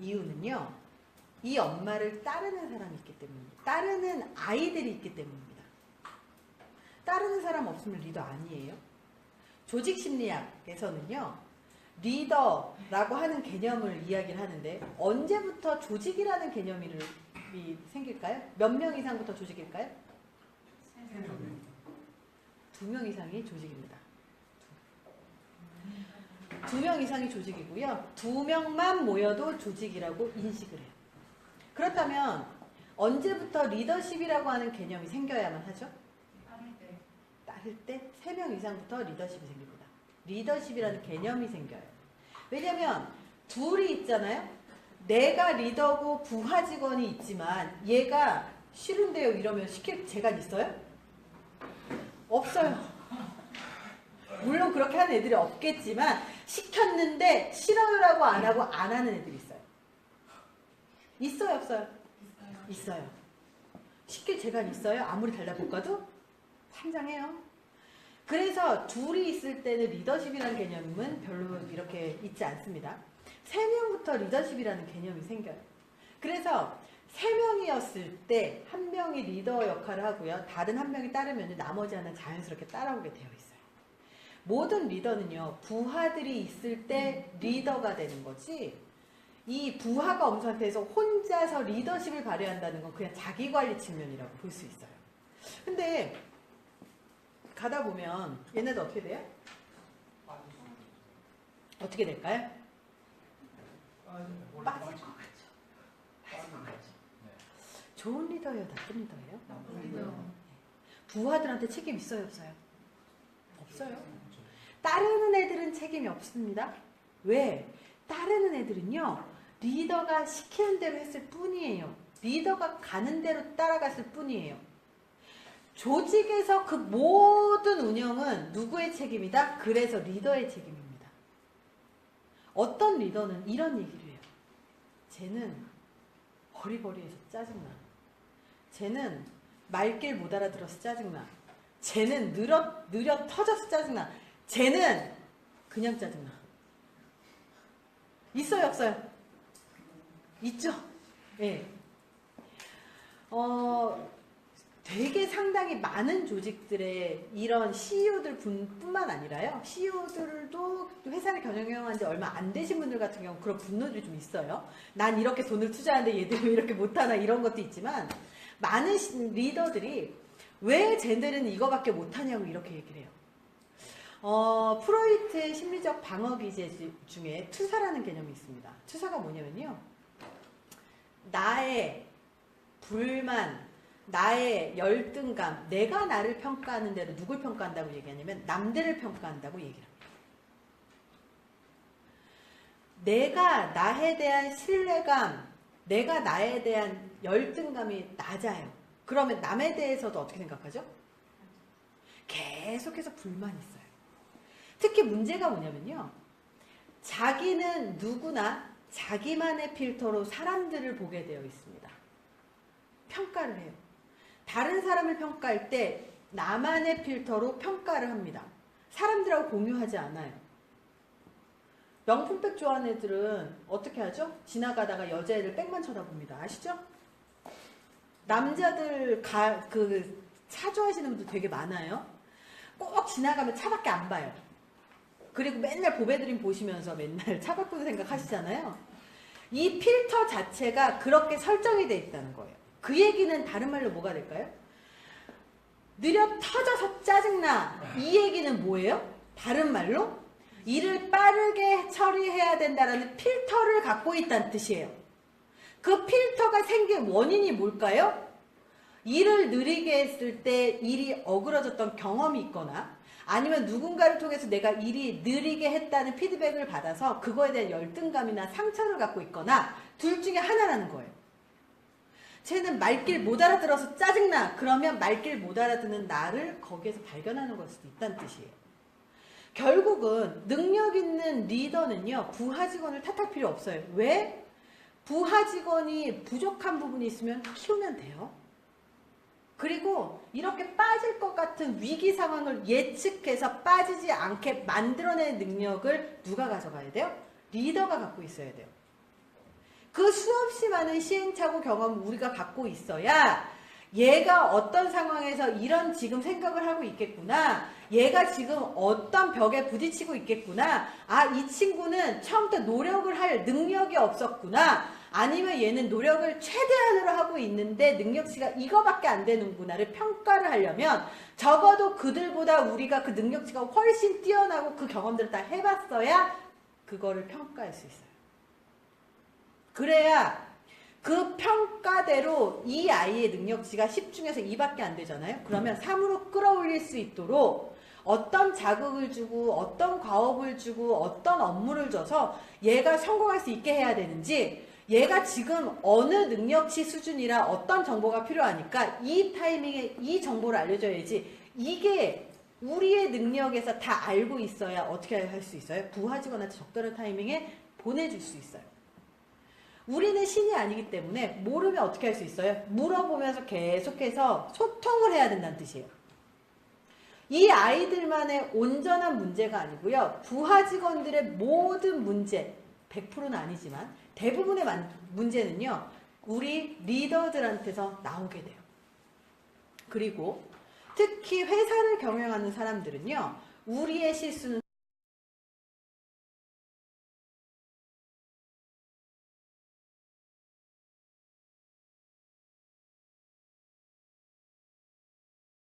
이유는요. 이 엄마를 따르는 사람이 있기 때문입니다. 따르는 아이들이 있기 때문입니다. 따르는 사람 없으면 리더 아니에요. 조직심리학에서는요. 리더라고 하는 개념을 이야기를 하는데 언제부터 조직이라는 개념이 생길까요? 몇 명 이상부터 조직일까요? 2명 이상이 조직입니다. 2명 이상이 조직이고요. 2명만 모여도 조직이라고 인식을 해요. 그렇다면 언제부터 리더십이라고 하는 개념이 생겨야만 하죠? 따를 때 3명 이상부터 리더십이 생깁니다. 리더십이라는 개념이 생겨요. 왜냐면 둘이 있잖아요. 내가 리더고 부하 직원이 있지만 얘가 싫은데요 이러면 시킬 제가 있어요? 없어요. 물론 그렇게 하는 애들이 없겠지만 시켰는데 싫어요라고 안 하고 안 하는 애들이 있어요. 있어요 없어요? 있어요. 시킬 제가 있어요? 아무리 달라볶아도 환장해요. 그래서 둘이 있을 때는 리더십이라는 개념은 별로 이렇게 있지 않습니다. 3명부터 리더십이라는 개념이 생겨요. 그래서 3명이었을 때 1명이 리더 역할을 하고요. 다른 1명이 따르면 나머지 하나는 자연스럽게 따라오게 되어 있어요. 모든 리더는요. 부하들이 있을 때 리더가 되는 거지 이 부하가 없는 상태에서 혼자서 리더십을 발휘한다는 건 그냥 자기관리 측면이라고 볼 수 있어요. 근데 가다 보면 얘네들 어떻게 돼요? 어떻게 될까요? 빠질 것 같죠. 빠질 것 같죠. 좋은 리더예요? 나쁜 리더예요? 나쁜 리더. 부하들한테 책임 있어요? 없어요? 없어요. 따르는 애들은 책임이 없습니다. 왜? 따르는 애들은요. 리더가 시키는 대로 했을 뿐이에요. 리더가 가는 대로 따라갔을 뿐이에요. 조직에서 그 모든 운영은 누구의 책임이다? 그래서 리더의 책임입니다. 어떤 리더는 이런 얘기를 해요. 쟤는 버리버리해서 짜증나. 쟤는 말길 못 알아들어서 짜증나. 쟤는 느려 터져서 짜증나. 쟤는 그냥 짜증나. 있어요 없어요? 있죠? 예. 되게 상당히 많은 조직들의 이런 CEO들 뿐만 아니라요. CEO들도 회사를 경영한 지 얼마 안 되신 분들 같은 경우 그런 분노들이 좀 있어요. 난 이렇게 돈을 투자하는데 얘들이 왜 이렇게 못하나 이런 것도 있지만 많은 리더들이 왜 쟤들은 이거밖에 못하냐고 이렇게 얘기를 해요. 프로이트의 심리적 방어 기제 중에 투사라는 개념이 있습니다. 투사가 뭐냐면요. 나의 불만, 나의 열등감, 내가 나를 평가하는 대로 누굴 평가한다고 얘기하냐면 남들을 평가한다고 얘기를 합니다. 내가 나에 대한 신뢰감, 내가 나에 대한 열등감이 낮아요. 그러면 남에 대해서도 어떻게 생각하죠? 계속해서 불만이 있어요. 특히 문제가 뭐냐면요. 자기는 누구나 자기만의 필터로 사람들을 보게 되어 있습니다. 평가를 해요. 다른 사람을 평가할 때 나만의 필터로 평가를 합니다. 사람들하고 공유하지 않아요. 명품백 좋아하는 애들은 어떻게 하죠? 지나가다가 여자애들 백만 쳐다봅니다. 아시죠? 남자들 차 좋아하시는 분들 되게 많아요. 꼭 지나가면 차밖에 안 봐요. 그리고 맨날 보배드림 보시면서 맨날 차 바꾸는 생각 하시잖아요. 이 필터 자체가 그렇게 설정이 돼 있다는 거예요. 그 얘기는 다른 말로 뭐가 될까요? 느려 터져서 짜증나. 이 얘기는 뭐예요? 다른 말로 일을 빠르게 처리해야 된다는 필터를 갖고 있다는 뜻이에요. 그 필터가 생긴 원인이 뭘까요? 일을 느리게 했을 때 일이 어그러졌던 경험이 있거나 아니면 누군가를 통해서 내가 일이 느리게 했다는 피드백을 받아서 그거에 대한 열등감이나 상처를 갖고 있거나 둘 중에 하나라는 거예요. 쟤는 말길 못 알아들어서 짜증나. 그러면 말길 못 알아듣는 나를 거기에서 발견하는 걸 수도 있다는 뜻이에요. 결국은 능력 있는 리더는요. 부하 직원을 탓할 필요 없어요. 왜? 부하 직원이 부족한 부분이 있으면 키우면 돼요. 그리고 이렇게 빠질 것 같은 위기 상황을 예측해서 빠지지 않게 만들어내는 능력을 누가 가져가야 돼요? 리더가 갖고 있어야 돼요. 그 수없이 많은 시행착오 경험을 우리가 갖고 있어야 얘가 어떤 상황에서 이런 지금 생각을 하고 있겠구나. 얘가 지금 어떤 벽에 부딪히고 있겠구나. 아, 이 친구는 처음부터 노력을 할 능력이 없었구나. 아니면 얘는 노력을 최대한으로 하고 있는데 능력치가 이거밖에 안 되는구나를 평가를 하려면 적어도 그들보다 우리가 그 능력치가 훨씬 뛰어나고 그 경험들을 다 해봤어야 그거를 평가할 수 있어요. 그래야 그 평가대로 이 아이의 능력치가 10 중에서 2밖에 안 되잖아요. 그러면 3으로 끌어올릴 수 있도록 어떤 자극을 주고 어떤 과업을 주고 어떤 업무를 줘서 얘가 성공할 수 있게 해야 되는지, 얘가 지금 어느 능력치 수준이라 어떤 정보가 필요하니까 이 타이밍에 이 정보를 알려줘야지, 이게 우리의 능력에서 다 알고 있어야 어떻게 할 수 있어요? 부하직원한테 적절한 타이밍에 보내줄 수 있어요. 우리는 신이 아니기 때문에 모르면 어떻게 할 수 있어요? 물어보면서 계속해서 소통을 해야 된다는 뜻이에요. 이 아이들만의 온전한 문제가 아니고요. 부하 직원들의 모든 문제, 100%는 아니지만 대부분의 문제는요. 우리 리더들한테서 나오게 돼요. 그리고 특히 회사를 경영하는 사람들은요. 우리의 실수는